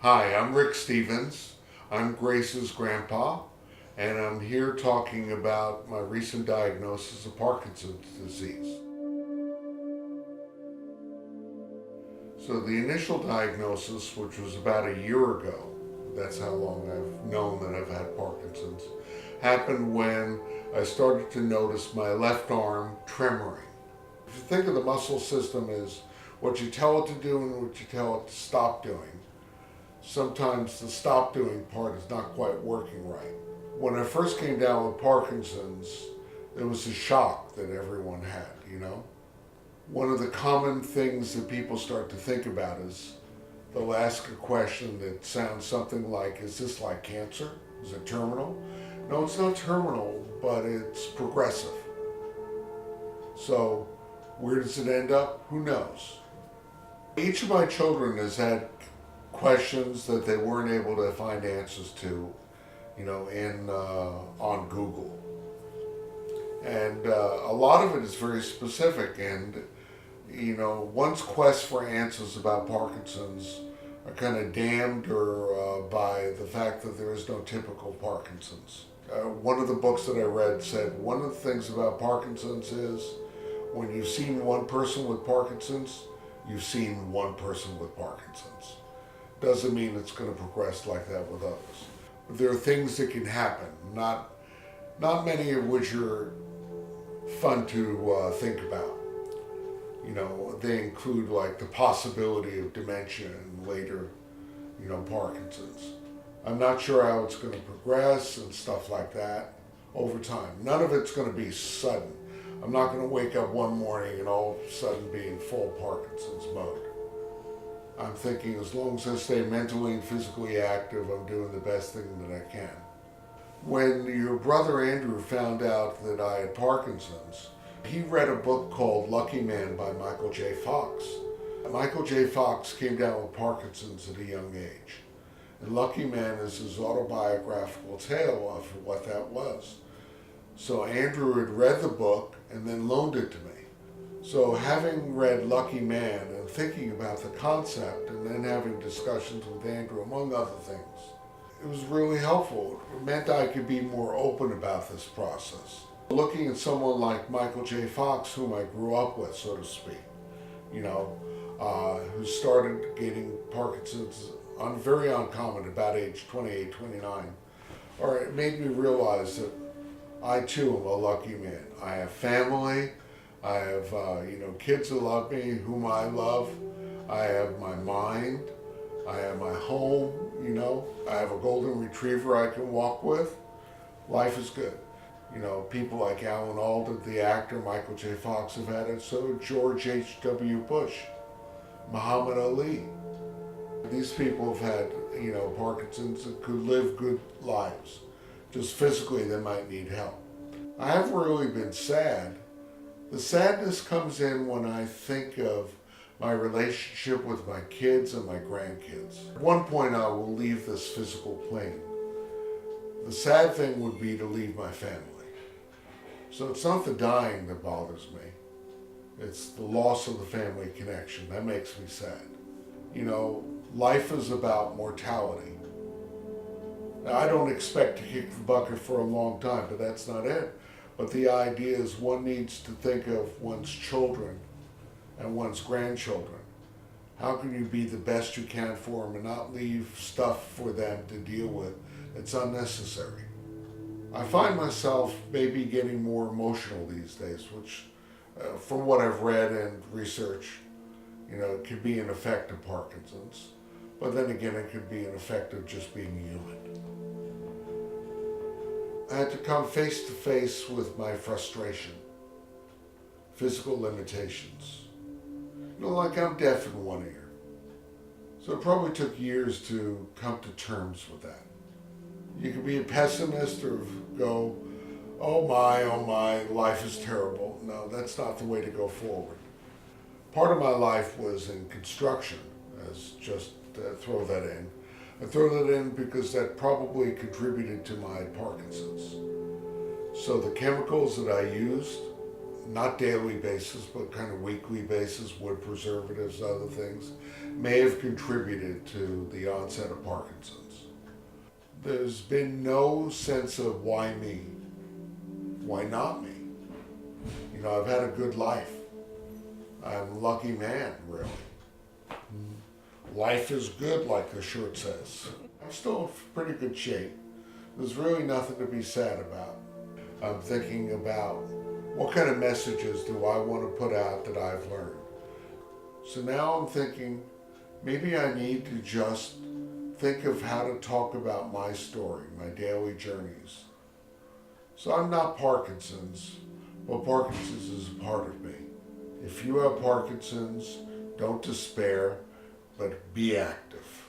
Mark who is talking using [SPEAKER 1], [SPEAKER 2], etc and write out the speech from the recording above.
[SPEAKER 1] Hi, I'm Rick Stevens. I'm Grace's grandpa, and I'm here talking about my recent diagnosis of Parkinson's disease. So, the initial diagnosis, which was about a year ago, that's how long I've known that I've had Parkinson's, happened when I started to notice my left arm tremoring. If you think of the muscle system as what you tell it to do and what you tell it to stop doing, sometimes the stop doing part is not quite working right. When I first came down with Parkinson's, it was a shock that everyone had. One of the common things that people start to think about is they'll ask a question that sounds something like, is this like cancer? Is it terminal? No, it's not terminal, but it's progressive. So where does it end up? Who knows? Each of my children has had questions that they weren't able to find answers to, on Google. And a lot of it is very specific. And one's quest for answers about Parkinson's are kind of damned by the fact that there is no typical Parkinson's. One of the books that I read said one of the things about Parkinson's is when you've seen one person with Parkinson's, you've seen one person with Parkinson's. Doesn't mean it's going to progress like that with others. But there are things that can happen, not many of which are fun to think about. They include like the possibility of dementia and later, Parkinson's. I'm not sure how it's going to progress and stuff like that over time. None of it's going to be sudden. I'm not going to wake up one morning and all of a sudden be in full Parkinson's mode. I'm thinking as long as I stay mentally and physically active, I'm doing the best thing that I can. When your brother Andrew found out that I had Parkinson's, he read a book called Lucky Man by Michael J. Fox. Michael J. Fox came down with Parkinson's at a young age. And Lucky Man is his autobiographical tale of what that was. So Andrew had read the book and then loaned it to me. So having read Lucky Man and thinking about the concept and then having discussions with Andrew, among other things, it was really helpful. It meant I could be more open about this process. Looking at someone like Michael J. Fox, whom I grew up with, so to speak, who started getting Parkinson's very uncommon about age 28, 29, it made me realize that I too am a lucky man. I have family. I have, kids that love me, whom I love. I have my mind. I have my home, I have a golden retriever I can walk with. Life is good. People like Alan Alda, the actor, Michael J. Fox have had it. So did George H.W. Bush, Muhammad Ali. These people have had, Parkinson's and could live good lives. Just physically, they might need help. I haven't really been sad. The sadness comes in when I think of my relationship with my kids and my grandkids. At one point, I will leave this physical plane. The sad thing would be to leave my family. So it's not the dying that bothers me. It's the loss of the family connection. That makes me sad. Life is about mortality. Now, I don't expect to kick the bucket for a long time, but that's not it. But the idea is one needs to think of one's children and one's grandchildren. How can you be the best you can for them and not leave stuff for them to deal with that's unnecessary? I find myself maybe getting more emotional these days, which, from what I've read and researched, could be an effect of Parkinson's. But then again, it could be an effect of just being human. I had to come face to face with my frustration, physical limitations. Like I'm deaf in one ear. So it probably took years to come to terms with that. You can be a pessimist or go, oh my, life is terrible. No, that's not the way to go forward. Part of my life was in construction, throw that in. I throw that in because that probably contributed to my Parkinson's. So the chemicals that I used not daily basis, but kind of weekly basis, wood preservatives, other things, may have contributed to the onset of Parkinson's. There's been no sense of why me? Why not me? You know, I've had a good life. I'm a lucky man, really. Life is good, like the shirt says. I'm still in pretty good shape. There's really nothing to be sad about. I'm thinking about what kind of messages do I want to put out that I've learned. So now I'm thinking maybe I need to just think of how to talk about my story, my daily journeys. So I'm not Parkinson's, but Parkinson's is a part of me. If you have Parkinson's, don't despair, but be active.